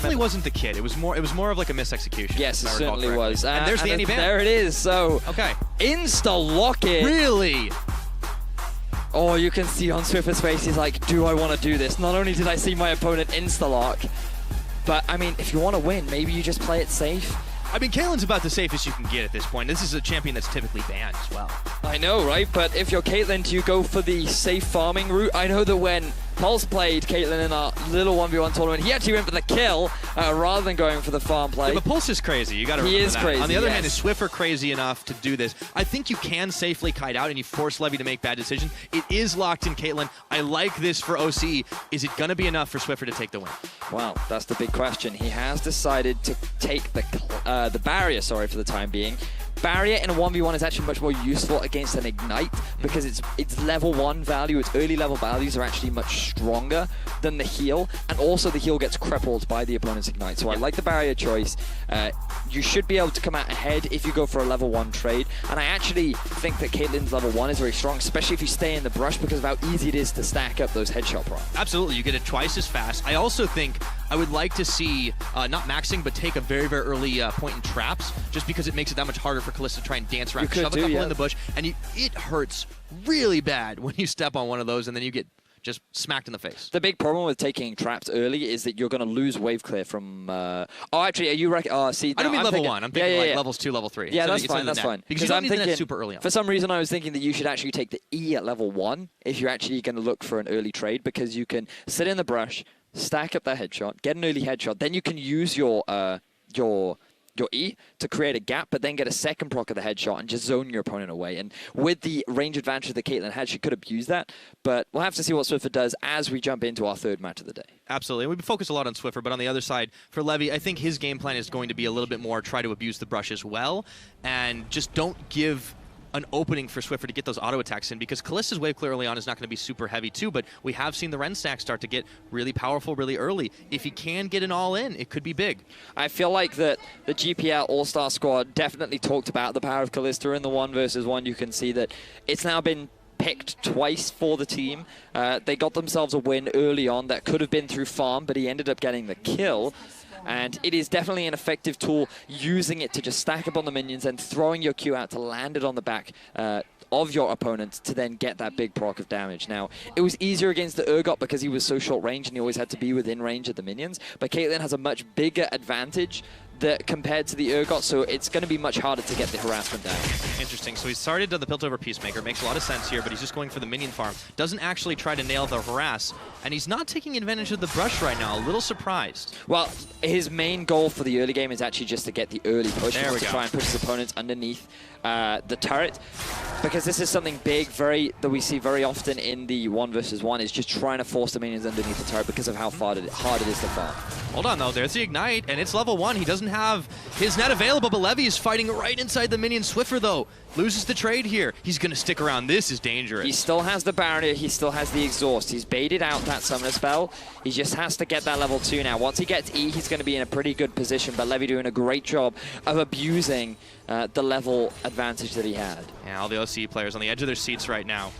It wasn't the kid. It was more of like a misexecution. Yes, it certainly was. And there's the anti-ban. There it is. So okay, insta-lock it. Really? Oh, you can see on Swiffer's face, he's like, do I want to do this? Not only did I see my opponent insta-lock, but I mean, if you want to win, maybe you just play it safe. I mean, Caitlyn's about the safest you can get at this point. This is a champion that's typically banned as well. I know, right? But if you're Caitlyn, do you go for the safe farming route? I know that when Pulse played Caitlyn in our little 1v1 tournament, he actually went for the kill rather than going for the farm play. Yeah, but Pulse is crazy. You got to remember that. He is crazy. On the other hand, is Swiffer crazy enough to do this? I think you can safely kite out and you force Levi to make bad decisions. It is locked in Caitlyn. I like this for OC. Is it going to be enough for Swiffer to take the win? Well, that's the big question. He has decided to take the barrier, for the time being. Barrier in a 1v1 is actually much more useful against an Ignite because its level 1 value, its early level values are actually much stronger than the heal, and also the heal gets crippled by the opponent's Ignite. So I like the barrier choice. You should be able to come out ahead if you go for a level 1 trade, and I actually think that Caitlyn's level 1 is very strong, especially if you stay in the brush because of how easy it is to stack up those headshot procs. Absolutely, you get it twice as fast. I also think I would like to see, not maxing, but take a very, very early point in traps, just because it makes it that much harder for Kalista to try and dance around, shove a couple in the bush, and it hurts really bad when you step on one of those and then you get just smacked in the face. The big problem with taking traps early is that you're going to lose wave clear from... oh, actually, are you... see, I don't mean level 1. I'm thinking levels 2, level 3. Yeah, so that's fine. Because you don't need that super early on. For some reason, I was thinking that you should actually take the E at level 1 if you're actually going to look for an early trade, because you can sit in the brush, stack up that headshot, get an early headshot, then you can use your E to create a gap, but then get a second proc of the headshot and just zone your opponent away. And with the range advantage that Caitlyn had, she could abuse that. But we'll have to see what Swiffer does as we jump into our third match of the day. Absolutely. We focus a lot on Swiffer, but on the other side, for Levi, I think his game plan is going to be a little bit more try to abuse the brush as well, and just don't give an opening for Swiffer to get those auto attacks in, because Kalista's wave clear early on is not going to be super heavy too, but we have seen the Ren stack start to get really powerful really early. If he can get an all in, it could be big. I feel like that the GPL All-Star squad definitely talked about the power of Kalista in the 1v1. You can see that it's now been picked twice for the team. They got themselves a win early on that could have been through farm, but he ended up getting the kill. And it is definitely an effective tool, using it to just stack up on the minions and throwing your Q out to land it on the back of your opponent to then get that big proc of damage. Now, it was easier against the Urgot because he was so short range and he always had to be within range of the minions, but Caitlyn has a much bigger advantage compared to the Urgot, so it's going to be much harder to get the harassment down. Interesting. So he started the Piltover Peacemaker. Makes a lot of sense here, but he's just going for the minion farm. Doesn't actually try to nail the harass, and he's not taking advantage of the brush right now. A little surprised. Well, his main goal for the early game is actually just to get the early push. He wants to try and push his opponents underneath the turret, because this is something big that we see very often in the 1v1, is just trying to force the minions underneath the turret because of how hard it is to farm. Hold on, though. There's the Ignite, and it's level 1. He doesn't have his net available, but Levi is fighting right inside the minion. Swiffer, though, loses the trade here. He's going to stick around. This is dangerous. He still has the barrier. He still has the exhaust. He's baited out that summoner spell. He just has to get that level 2 now. Once he gets E, he's going to be in a pretty good position, but Levi doing a great job of abusing the level advantage that he had. Yeah, all the OC players on the edge of their seats right now.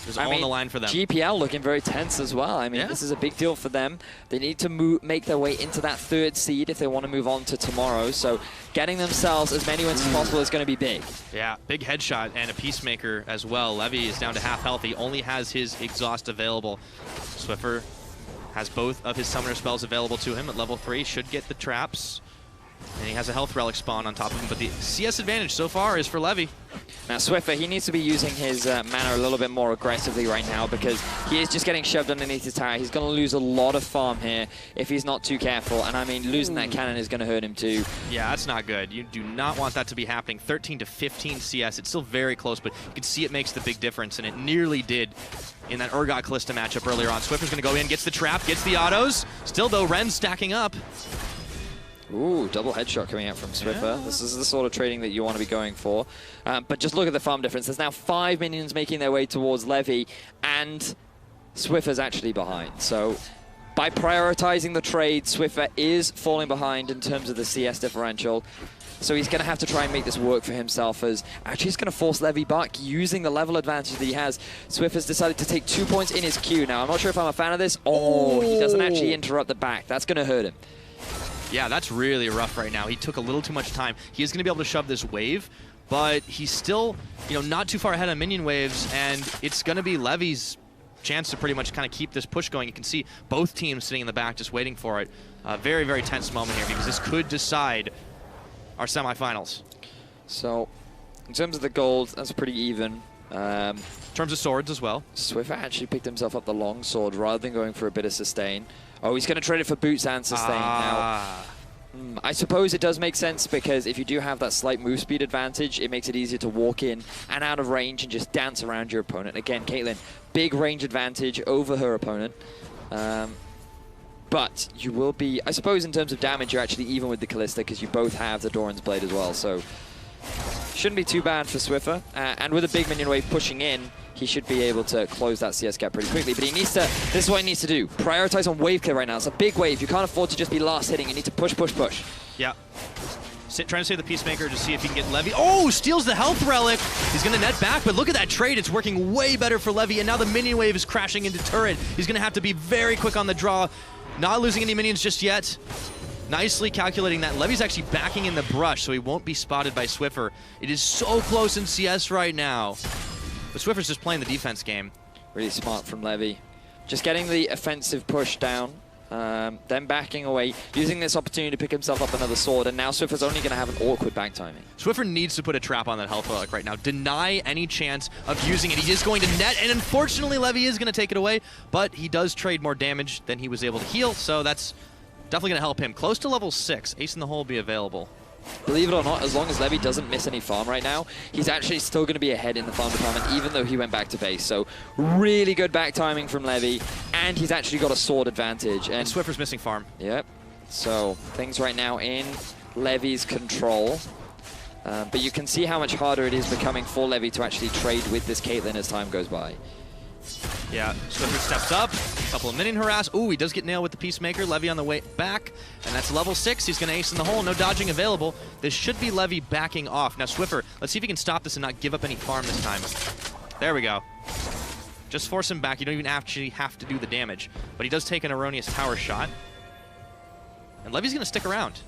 There's all on the line for them. GPL looking very tense as well. I mean, this is a big deal for them. They need to make their way into that 3rd seed if they want to move on to tomorrow. So getting themselves as many wins as possible is going to be big. Yeah, big headshot and a Peacemaker as well. Levi is down to half health. He only has his exhaust available. Swiffer has both of his summoner spells available to him at level 3. Should get the traps. And he has a health relic spawn on top of him, but the CS advantage so far is for Levi. Now Swiffer, he needs to be using his mana a little bit more aggressively right now, because he is just getting shoved underneath his tower. He's going to lose a lot of farm here if he's not too careful, and I mean, losing that cannon is going to hurt him too. Yeah, that's not good. You do not want that to be happening. 13 to 15 CS. It's still very close, but you can see it makes the big difference, and it nearly did in that Urgot Kalista matchup earlier on. Swiffer's going to go in, gets the trap, gets the autos. Still, though, Ren's stacking up. Ooh, double headshot coming out from Swiffer. Yeah. This is the sort of trading that you want to be going for. But just look at the farm difference. There's now 5 minions making their way towards Levi, and Swiffer's actually behind. So by prioritizing the trade, Swiffer is falling behind in terms of the CS differential. So he's going to have to try and make this work for himself, as actually he's going to force Levi back using the level advantage that he has. Swiffer's decided to take 2 points in his queue. Now, I'm not sure if I'm a fan of this. Oh, he doesn't actually interrupt the back. That's going to hurt him. Yeah, that's really rough right now. He took a little too much time. He is going to be able to shove this wave, but he's still, not too far ahead on minion waves, and it's going to be Levi's chance to pretty much kind of keep this push going. You can see both teams sitting in the back just waiting for it. Very, very tense moment here, because this could decide our semifinals. So, in terms of the gold, that's pretty even. In terms of swords as well. Swiffer actually picked himself up the long sword rather than going for a bit of sustain. Oh, he's going to trade it for boots and sustain now. I suppose it does make sense, because if you do have that slight move speed advantage, it makes it easier to walk in and out of range and just dance around your opponent. Again, Caitlyn, big range advantage over her opponent. But you will be, I suppose in terms of damage, you're actually even with the Callista, because you both have the Doran's Blade as well. So shouldn't be too bad for Swiffer. And with a big minion wave pushing in, he should be able to close that CS gap pretty quickly. But he needs to, this is what he needs to do. Prioritize on wave clear right now. It's a big wave. You can't afford to just be last hitting. You need to push, push, push. Yeah. Trying to save the Peacemaker to see if he can get Levi. Oh, steals the health relic. He's going to net back, but look at that trade. It's working way better for Levi, and now the minion wave is crashing into turret. He's going to have to be very quick on the draw. Not losing any minions just yet. Nicely calculating that. Levi's actually backing in the brush, so he won't be spotted by Swiffer. It is so close in CS right now. But Swiffer's just playing the defense game. Really smart from Levi. Just getting the offensive push down, then backing away, using this opportunity to pick himself up another sword, and now Swiffer's only going to have an awkward back timing. Swiffer needs to put a trap on that health relic right now. Deny any chance of using it. He is going to net, and unfortunately Levi is going to take it away, but he does trade more damage than he was able to heal, so that's definitely going to help him. Close to level 6. Ace in the hole will be available. Believe it or not, as long as Levi doesn't miss any farm right now, he's actually still going to be ahead in the farm department, even though he went back to base. So really good back timing from Levi, and he's actually got a sword advantage. And Swiffer's missing farm. Yep. So things right now in Levi's control. But you can see how much harder it is becoming for Levi to actually trade with this Caitlyn as time goes by. Yeah, Swiffer steps up, a couple of minion harass. Ooh, he does get nailed with the Peacemaker. Levi on the way back, and that's level 6. He's going to ace in the hole. No dodging available. This should be Levi backing off. Now, Swiffer, let's see if he can stop this and not give up any farm this time. There we go. Just force him back. You don't even actually have to do the damage. But he does take an erroneous tower shot. And Levi's going to stick around.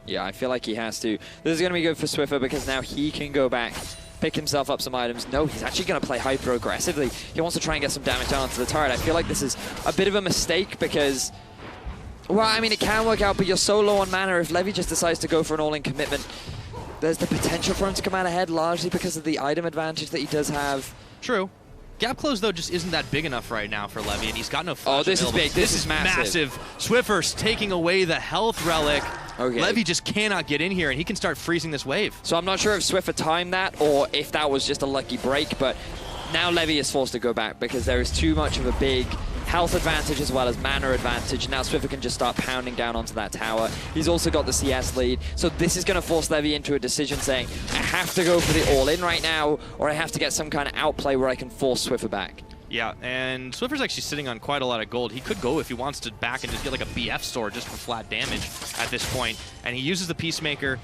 Yeah, I feel like he has to. This is going to be good for Swiffer, because now he can go back, pick himself up some items. No, he's actually going to play hyper aggressively. He wants to try and get some damage down onto the turret. I feel like this is a bit of a mistake, because, well, I mean, it can work out, but you're so low on mana. If Levi just decides to go for an all-in commitment, there's the potential for him to come out ahead, largely because of the item advantage that he does have. True. Gap close, though, just isn't that big enough right now for Levi, and he's got no flash. Oh, this available. is big. This is massive. Swiffer's taking away the health relic. Okay. Levi just cannot get in here, and he can start freezing this wave. So I'm not sure if Swiffer timed that or if that was just a lucky break, but now Levi is forced to go back because there is too much of a big health advantage as well as mana advantage, and now Swiffer can just start pounding down onto that tower. He's also got the CS lead, so this is going to force Levi into a decision saying, I have to go for the all-in right now, or I have to get some kind of outplay where I can force Swiffer back. Yeah, and Swiffer's actually sitting on quite a lot of gold. He could go if he wants to back and just get like a BF sword just for flat damage at this point. And he uses the Peacemaker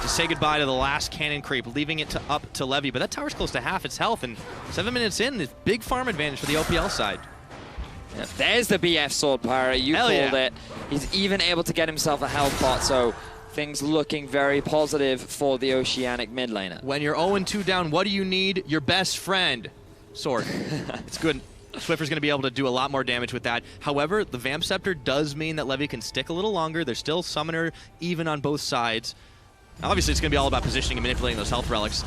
to say goodbye to the last cannon creep, leaving it up to Levi. But that tower's close to half its health, and 7 minutes in, is big farm advantage for the OPL side. Yeah, there's the BF sword, Pyra. You called it. He's even able to get himself a health pot, so things looking very positive for the Oceanic mid laner. When you're 0-2 down, what do you need? Your best friend. Sword. It's good. Swiffer's going to be able to do a lot more damage with that. However, the Vamp Scepter does mean that Levi can stick a little longer. There's still Summoner even on both sides. Obviously, it's going to be all about positioning and manipulating those health relics.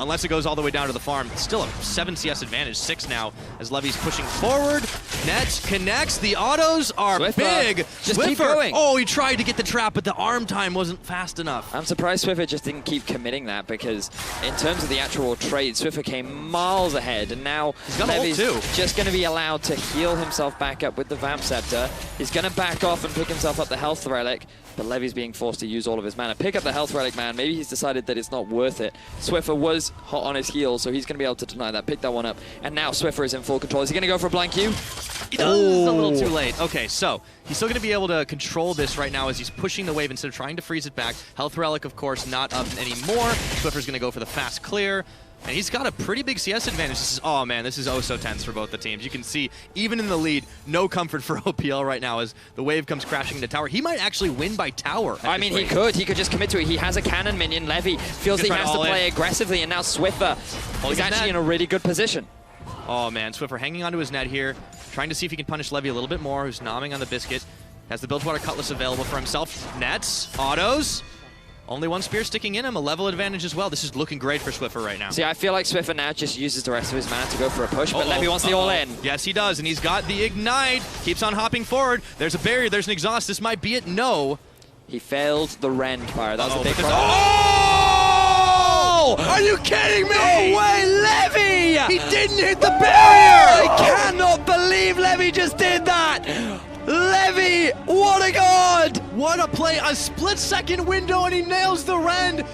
Unless it goes all the way down to the farm. It's still a 7 CS advantage, 6 now, as Levi's pushing forward. Net connects. The autos are big. Just Swiffer, keep going. Oh, he tried to get the trap, but the arm time wasn't fast enough. I'm surprised Swiffer just didn't keep committing that, because in terms of the actual trade, Swiffer came miles ahead, and now Levi's just going to be allowed to heal himself back up with the Vamp Scepter. He's going to back off and pick himself up the health relic, but Levi's being forced to use all of his mana. Pick up the health relic, man. Maybe he's decided that it's not worth it. Swiffer was is hot on his heels, so he's going to be able to deny that, pick that one up. And now Swiffer is in full control. Is he going to go for a blind Q? He does, a little too late. Okay, so he's still going to be able to control this right now as he's pushing the wave instead of trying to freeze it back. Health Relic, of course, not up anymore. Swiffer's going to go for the fast clear. And he's got a pretty big CS advantage. This is, oh man, this is oh so tense for both the teams. You can see, even in the lead, no comfort for OPL right now as the wave comes crashing into tower. He might actually win by tower. I mean, he could just commit to it. He has a cannon minion. Levi feels he has to play aggressively, and now Swiffer is actually in a really good position. Oh man, Swiffer hanging onto his net here, trying to see if he can punish Levi a little bit more, who's nomming on the biscuit. Has the Bilgewater Cutlass available for himself. Nets, autos. Only one spear sticking in him, a level advantage as well. This is looking great for Swiffer right now. See, I feel like Swiffer now just uses the rest of his mana to go for a push, but Levi wants the all-in. Yes, he does, and he's got the Ignite. Keeps on hopping forward. There's a barrier, there's an exhaust. This might be it. No. He failed the Rend fire. That was a big problem. Oh! Are you kidding me? No way, Levi! He didn't hit the barrier! I cannot believe Levi just did that! Levi, what a god! What a play, a split-second window, and he nails the Rend.